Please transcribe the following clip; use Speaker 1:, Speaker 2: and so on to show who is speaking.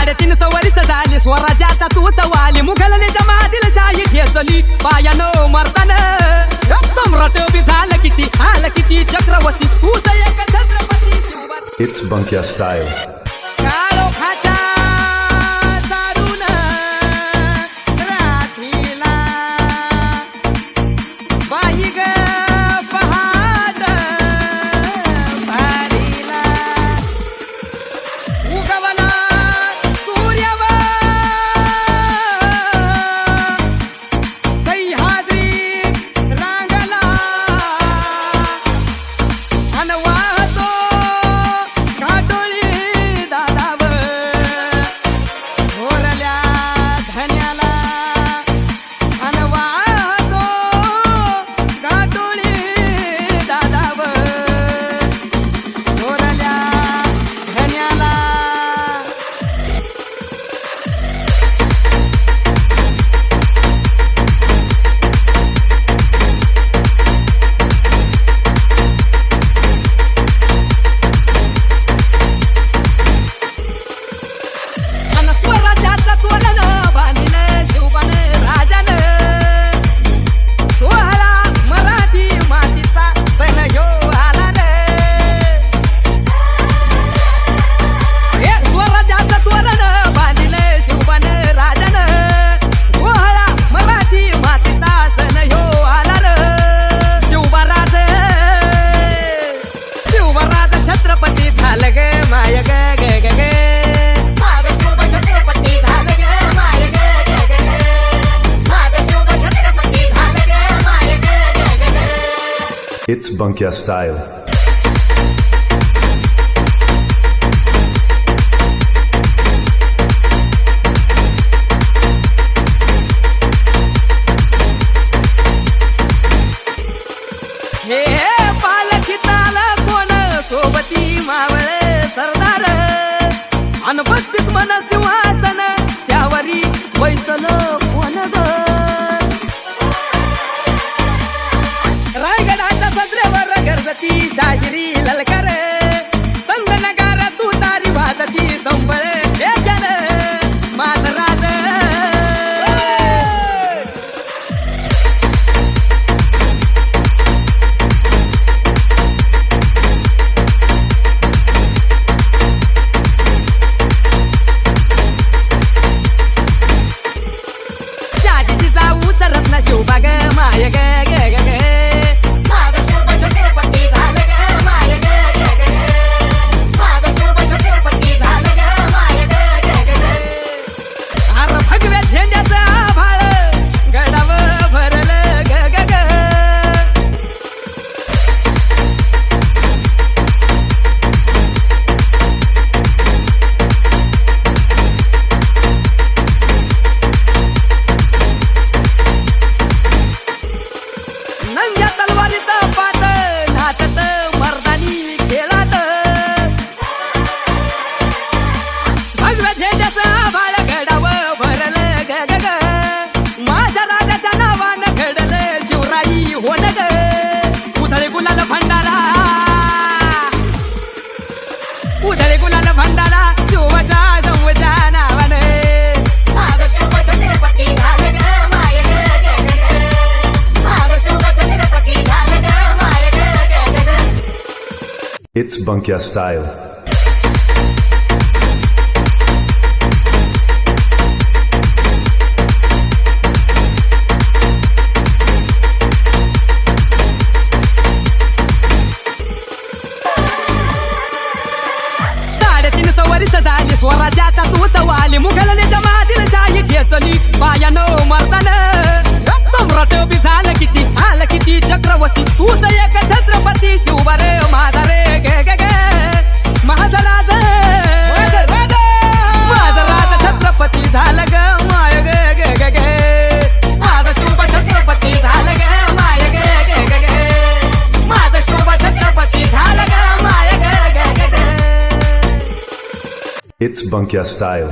Speaker 1: 350 वर्ष झाली स्वराज्याचा तूच वाली मुघलने जमातील शाही ठेचली पायानं मरताना सम्राट बी झालं किती चक्रवर्ती तूच एक Chhatrapati Shivba
Speaker 2: It's Bunkia style.
Speaker 1: काळोखाच्या दारून रात्रीला बाई ग पहाट पारीला उगवला सूर्यवर सह्याद्री रांगला अन वाहतो घाटोळी दादावर थोरल्या धन्याला अन वाहतो घाटोळी दादावर थोरल्या धन्याला अन स्वराज्याचा तोरण बांधिले शिवबान राजानं सोहळा मराठी मातीचा सण ह्यो आला रे हे स्वराज्याचा तोरण बांधिले शिवबान राजानं सोहळा मराठी मातीचा सण ह्यो आला रे शिवबराज छत्रपती झालं ग माय ग ग ग ग
Speaker 2: It's Bunkia style.
Speaker 1: हे पालखीताला कोण सोबती मावळे सरदार अन 32 मन सिंहासन त्यावरी बैसल कोण ग रायगडाच्या सदरेवर गरजती शाहिरी ललकर संगनगार तू तारी वाजती संबळ जन माधराज शाजीची जाऊ तरत ना शिवबाग माय ग ग ग ग अरे भगव्या झेंड्याचा भाळ गडावर भरलं ग ग ग नंग्या तलवारीचा पाट नाचत मर्दानी खेळात भगव्या झेंड्याचा भाळ गडावर भरलं ग ग ग माझ्या राजाच्या नावानं घडलं शिवराई होण ग उधळे गुलाल भंडारा शिवच्या जमच्या नावानं
Speaker 2: It's Bunkia style.
Speaker 1: वर्ष झाली स्वराज्याचा तूच वाली मुघलने जमातील शाही ठेचली पायानं मरताना सम्राट बी झालं किती चक्रवर्ती तूच एक छत्रपती शिवबा रे माझा रे गे गे गे माझा राज छत्रपती झालं ग माय गे गे गे गे माझा शिवबा छत्रपती झालं ग माय गे गे गे गे माझा शिवबा छत्रपती झालं ग माय गे गे गे गे
Speaker 2: It's Bunkia style.